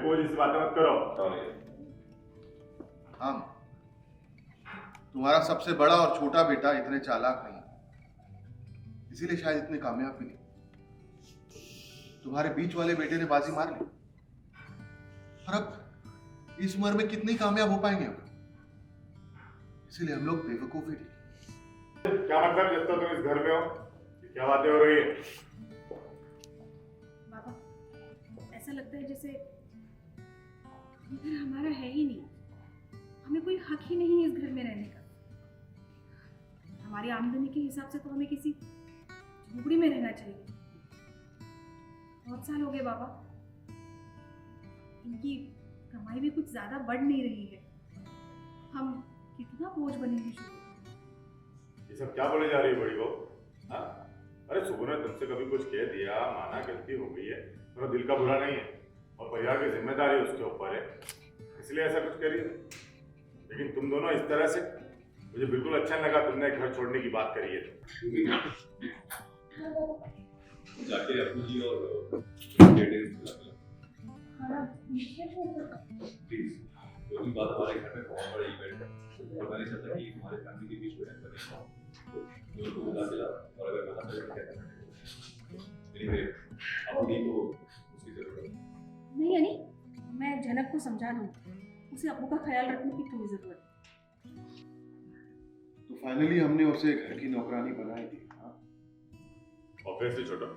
बेवकूफ जैसी बातें मत करो। हाँ, तुम्हारा सबसे बड़ा और छोटा बेटा इतने चालाक नहीं, इसीलिए शायद इतने कामयाब भी नहीं। तुम्हारे बीच वाले बेटे ने बाजी मार ली, और अब इस उम्र में कितनी कामयाब हो पाएंगे हम, इसीलिए हम लोग बेवकूफ ही नहीं। क्या मतलब जब तक तुम इस घर में हो, क्या बातें हो रही है? बाबा, ऐसा लगता है जैसे ये घर हमारा है ही नहीं, हमें कोई हक ही नहीं है इस घर में रहने का। हमारी आमदनी के हिसाब से तो हमें किसी झोपड़ी में रहना चाहिए। बहुत साल हो गए बाबा, इनकी कमाई भी कुछ ज्यादा बढ़ नहीं रही है, हम कितना बोझ बनेंगे शुरू। ये सब क्या बोले जा रही है बड़ी बहू? हाँ, अरे सुबह ने तुमसे कभी कुछ कह दिया, माना गलती हो गई है, मेरा दिल का बुरा नहीं है और परिवार की जिम्मेदारी उसके ऊपर है, इसलिए ऐसा कुछ करिए। लेकिन तुम दोनों इस तरह से, मुझे बिल्कुल अच्छा नहीं लगा तुमने घर छोड़ने की बात करी है। जाके अपू जी और बेटे प्लीज, जो भी बात हमारे घर में बहुत बड़ा इवेंट है और मैंने चाहता कि हमारे फैमिली के बीच में रहकर जो बुला के ला, और अगर मैं हाथ में क्या मेरी अपू जी को उसकी जरूरत नहीं यानी मैं जनक को समझा लूँगी, उसे अपू का ख्याल रखने की कोई जरूरत नहीं। तो फाइनली हमने उसे घर की नौकरानी बनाई थी। हाँ, ऑब्वियसली छोटा,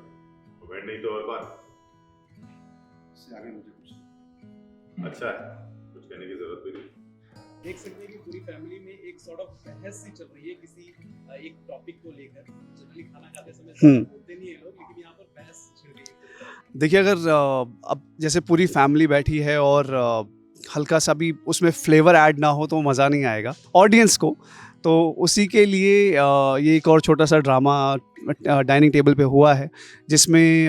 इवेंट नहीं तो और बात। इससे आगे मुझे कुछ अच्छा है, कुछ कहने की जरूरत भी नहीं। देख सकते हैं कि पूरी फैमिली में एक सॉर्ट ऑफ बहस सी चल रही है किसी एक टॉपिक को लेकर। जनरली खाना खाते समय बोलते नहीं है लोग, लेकिन यहाँ पर बहस छिड़ गई है। देखिए, अगर अब जैसे पूरी फैमिली बैठी है और हल्का सा भी उसमें फ्लेवर ऐड ना हो तो मज़ा नहीं आएगा ऑडियंस को। तो उसी के लिए ये एक और छोटा सा ड्रामा डाइनिंग टेबल पे हुआ है, जिसमें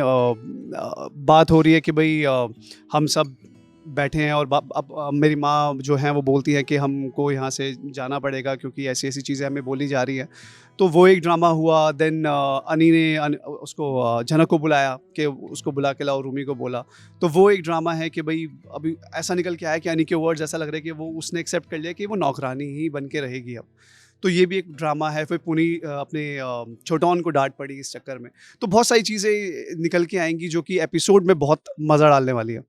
बात हो रही है कि भाई हम सब बैठे हैं और अब मेरी माँ जो हैं वो बोलती है कि हमको यहाँ से जाना पड़ेगा क्योंकि ऐसी ऐसी चीज़ें हमें बोली जा रही हैं। तो वो एक ड्रामा हुआ। देन अनी ने उसको जनक को बुलाया कि उसको बुला के लाओ, रूमी को बोला। तो वो एक ड्रामा है कि भाई अभी ऐसा निकल के आया कि अनी के वर्ड्स ऐसा लग रहा है कि वो उसने एक्सेप्ट कर लिया कि वो नौकरानी ही बन के रहेगी अब। तो ये भी एक ड्रामा है। फिर पुनी अपने छोटौन को डांट पड़ी इस चक्कर में। तो बहुत सारी चीज़ें निकल के आएंगी जो कि एपिसोड में बहुत मज़ा डालने वाली है।